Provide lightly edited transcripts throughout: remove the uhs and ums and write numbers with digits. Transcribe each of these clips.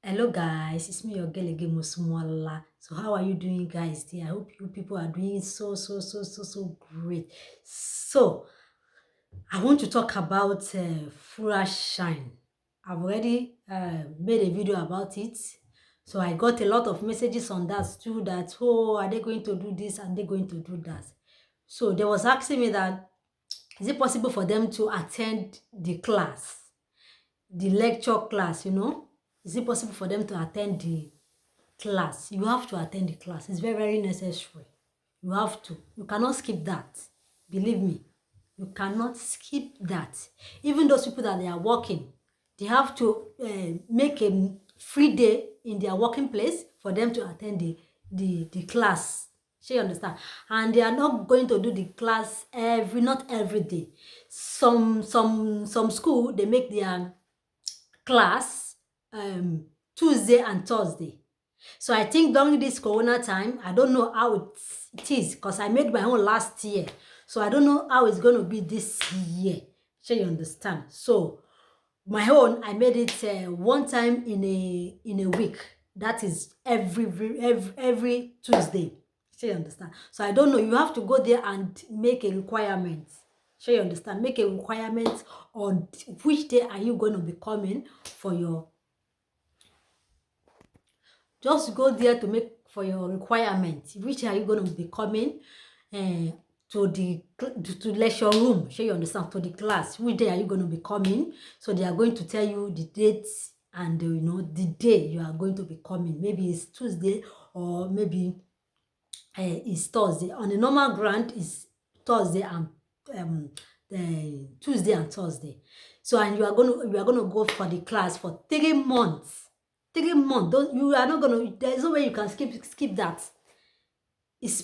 Hello guys, it's me your girl again, Musumwala. So how are you doing guys today? I hope you people are doing so great. So I want to talk about Fura Shine. I've already made a video about it. So I got a lot of messages on that too, that oh, are they going to do this? Are they going to do that? So they was asking me that is it possible for them to attend the class, the lecture class, Is it possible for them to attend the class? You have to attend the class. It's very necessary. You have to. You cannot skip that. Believe me. You cannot skip that. Even those people that they are working, they have to make a free day in their working place for them to attend the class. So you understand? And they are not going to do the class not every day. Some school, they make their class Tuesday and Thursday. So I think during this corona time, I don't know how it is because I made my own last year. So I don't know how it's going to be this year. So you understand? So my own, I made it one time in a week. That is every Tuesday. So you understand? So I don't know. You have to go there and make a requirement. So you understand? Make a requirement on which day are you going to be coming for your. Just go there to make for your requirement. Which are you going to be coming to the lecture room? Sure you understand, to the class. Which day are you going to be coming? So they are going to tell you the dates and the day you are going to be coming. Maybe it's Tuesday or maybe it's Thursday. On the normal grant is Thursday and Tuesday and Thursday. So and you are gonna go for the class for 3 months. 3 months. You are not gonna. There's no way you can skip that. It's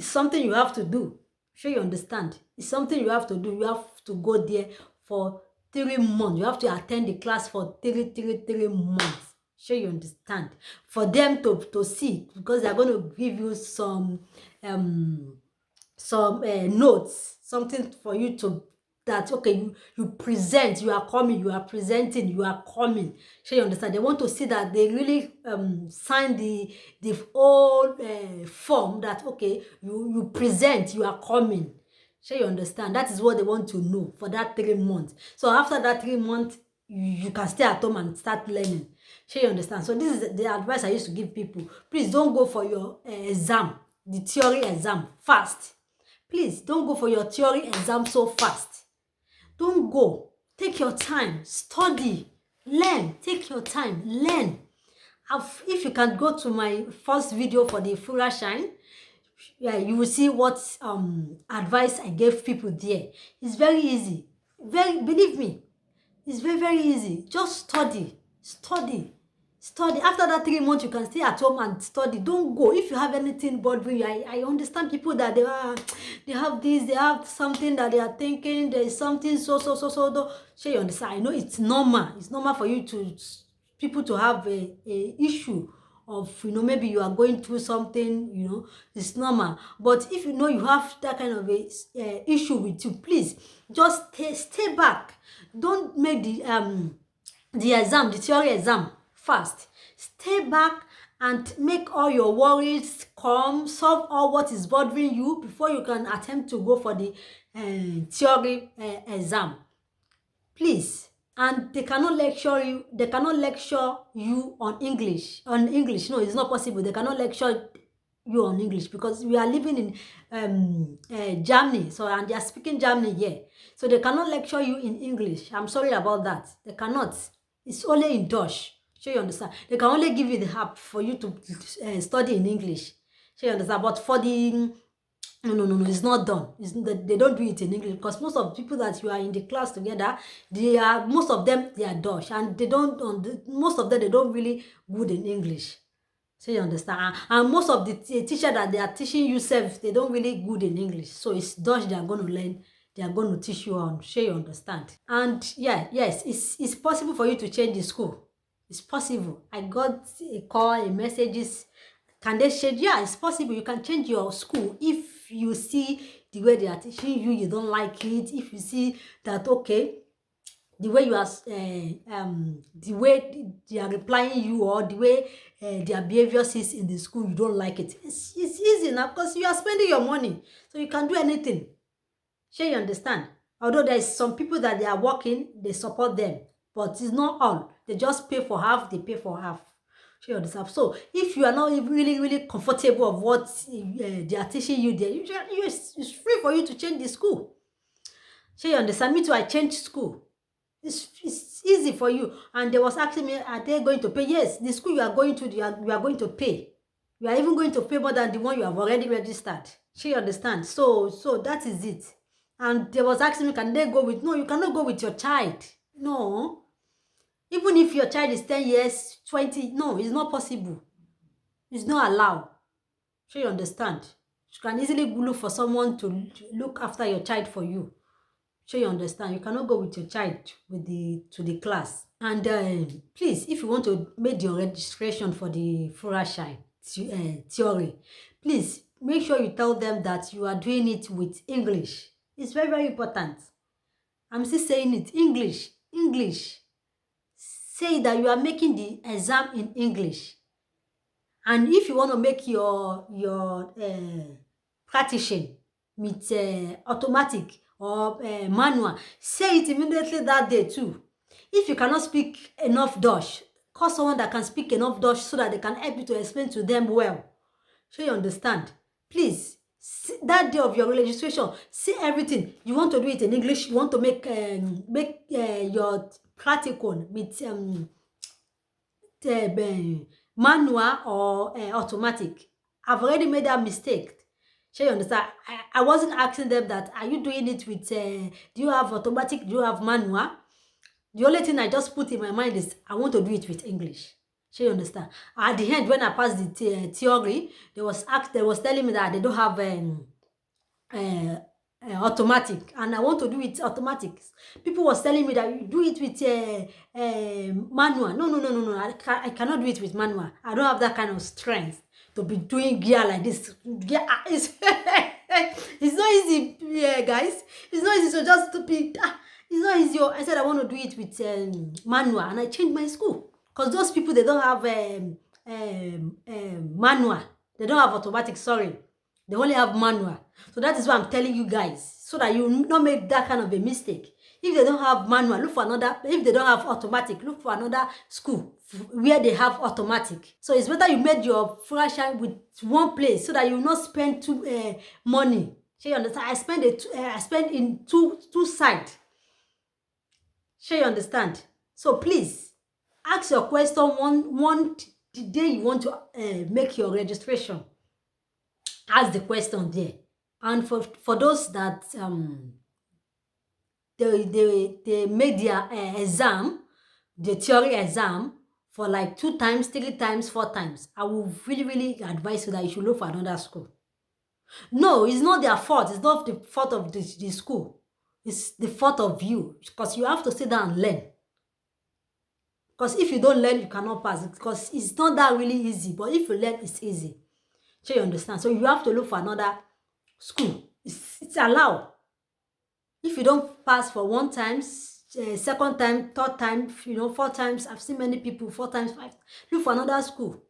something you have to do. Sure you understand. It's something you have to do. You have to go there for 3 months. You have to attend the class for three months. Sure you understand. For them to see, because they're going to give you some notes, something for you to that okay, you present, you are coming, you are presenting, you are coming. Sure you understand. They want to see that they really sign the whole form that okay, you present, you are coming. Sure you understand. That is what they want to know for that 3 months. So after that 3 months, you can stay at home and start learning. Sure you understand. So this is the advice I used to give people. Please don't go for your exam, the theory exam fast. Please don't go for your theory exam so fast. Don't go. Take your time. Study. Learn. Take your time. Learn. If you can go to my first video for the Fura Shine, yeah, you will see what advice I gave people there. It's very easy. Believe me, it's very easy. Just study. Study. Study. After that 3 months, you can stay at home and study. Don't go. If you have anything bothering you, I understand people that they have this, they have something that they are thinking, there is something so. So you understand? I know it's normal. It's normal for you people to have a issue of maybe you are going through something, it's normal. But if you have that kind of a issue with you, please just stay back. Don't make the theory exam fast. Stay back and make all your worries calm, solve all what is bothering you before you can attempt to go for the theory exam. Please. And they cannot lecture you on English. No, it's not possible. They cannot lecture you on English because we are living in Germany. So, and they are speaking Germany here. So they cannot lecture you in English. I'm sorry about that. They cannot. It's only in Dutch. Sure you understand. They can only give you the help for you to study in English. Sure you understand. But for the no, it's not done. They don't do it in English because most of the people that you are in the class together, most of them they are Dutch and most of them they don't really good in English. So you understand? And most of the teacher that they are teaching you self, they don't really good in English. So it's Dutch they are going to learn. They are going to teach you on. Sure you understand? And yes, it's possible for you to change the school. It's possible. I got a call, a messages. Can they change? Yeah, it's possible. You can change your school if you see the way they are teaching you, you don't like it. If you see that, okay, the way you are, the way they are replying you, or the way their behavior is in the school, you don't like it. It's easy now because you are spending your money, so you can do anything. Sure, you understand? Although there is some people that they are working, they support them, but it's not all. They just pay for half, they pay for half. Sure, you understand? So if you are not really, really comfortable of what they are teaching you there, it's free for you to change the school. Sure, you understand? Me too, I changed school. It's easy for you. And they was asking me, are they going to pay? Yes, the school you are going to, you are going to pay. You are even going to pay more than the one you have already registered. Sure, you understand? So that is it. And they was asking me, can they go with? No, you cannot go with your child. No. Even if your child is 10 years, 20, no, it's not possible. It's not allowed. Sure, you understand? You can easily look for someone to look after your child for you. Sure, you understand? You cannot go with your child to the class. And please, if you want to make your registration for the Führerschein theory, please make sure you tell them that you are doing it with English. It's very, very important. I'm still saying it. English. English. Say that you are making the exam in English. And if you want to make your practicing with automatic or manual, say it immediately that day too. If you cannot speak enough Dutch, call someone that can speak enough Dutch so that they can help you to explain to them well. So you understand? Please, that day of your registration, see everything. You want to do it in English. You want to make your practical with manual or automatic. I've already made that mistake. Sure, you understand? I wasn't asking them that, are you doing it with, do you have automatic, do you have manual? The only thing I just put in my mind is, I want to do it with English. Sure, you understand? At the end, when I passed the theory, they was telling me that they don't have automatic, and I want to do it automatic. People was telling me that you do it with manual. No. I cannot do it with manual. I don't have that kind of strength to be doing gear like this. Gear, it's not easy, guys. It's not easy. So just to be, it's not easy. I said I want to do it with manual, and I changed my school because those people, they don't have manual. They don't have automatic. Sorry. They only have manual. So that is why I'm telling you guys, so that you not make that kind of a mistake. If they don't have manual, look for another. If they don't have automatic, look for another school where they have automatic. So it's better you made your Führerschein with one place so that you will not spend too money. Sure, you understand? I spend in two sides. Sure, you understand? So please ask your question one the day you want to make your registration. Ask the question there. And for those that they made their exam, the theory exam, for like 2 times, 3 times, 4 times, I will really advise you that you should look for another school. No, it's not their fault. It's not the fault of the school. It's the fault of you, because you have to sit down and learn. Because if you don't learn, you cannot pass. Because it's not that really easy. But if you learn, it's easy. So you understand? So you have to look for another school. It's allowed. If you don't pass for 1 time, second time, third time, 4 times, I've seen many people 4 times, 5. Look for another school.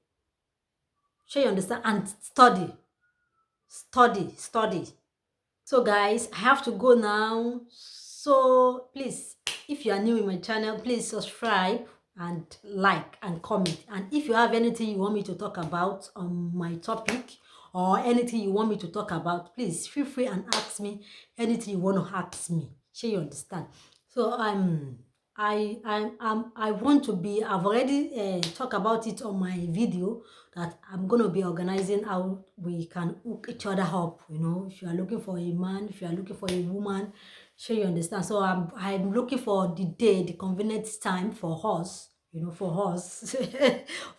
So you understand? And study. So guys, I have to go now. So please, if you are new in my channel, please subscribe and like and comment. And if you have anything you want me to talk about on my topic, or anything you want me to talk about, please feel free and ask me anything you want to ask me. Sure, you understand? So I want to be, I've already talked about it on my video, that I'm going to be organizing how we can hook each other up. If you are looking for a man, if you are looking for a woman, sure, you understand? So I'm looking for the convenient time for us, for us,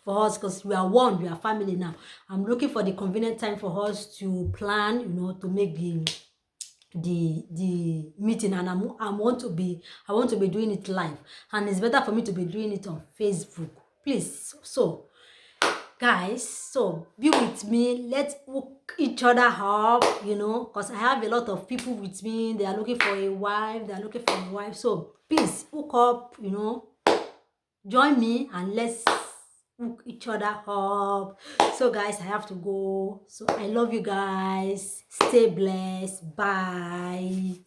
because we are one, we are family now. I'm looking for the convenient time for us to plan, to make the meeting, and I want to be doing it live, and it's better for me to be doing it on Facebook. Please, so guys, so be with me. Let's hook each other up, because I have a lot of people with me. They are looking for a wife. So please hook up, join me and let's hook each other up. So guys, I have to go. So I love you guys. Stay blessed. Bye.